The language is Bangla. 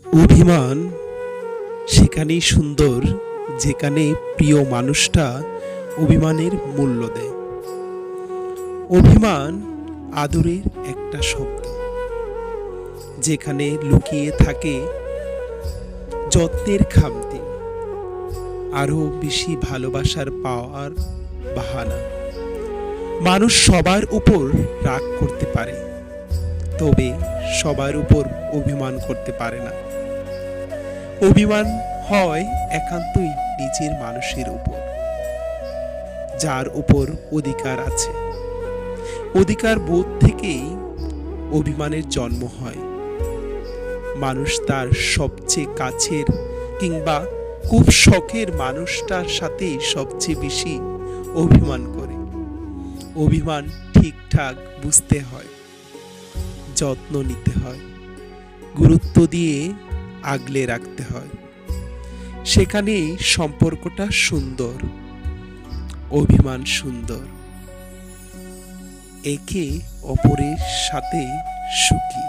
অভিমান সেখানেই সুন্দর যেখানে প্রিয় মানুষটা অভিমানের মূল্য দেয়। অভিমান আদরের একটা শব্দ, যেখানে লুকিয়ে থাকে যত্নের খামতি, আরো বেশি ভালোবাসার পাওয়ার বাহানা। মানুষ সবার উপর রাগ করতে পারে, তবে সবার উপর অভিমান করতে পারে না। অভিমান হয় একান্তই নিজের মানুষের উপর, যার উপর অধিকার আছে। অধিকার বোধ থেকেই অভিমানের জন্ম হয়। মানুষ তার সবচেয়ে কাছের কিংবা খুব শখের মানুষটার সাথে সবচেয়ে বেশি অভিমান করে। অভিমান ঠিকঠাক বুঝতে হয়, যত্ন নিতে হয়, গুরুত্ব দিয়ে আগলে রাখতে হয়। সেখানেই সম্পর্কটা সুন্দর, অভিমান সুন্দর, একে অপরের সাথে সুখী।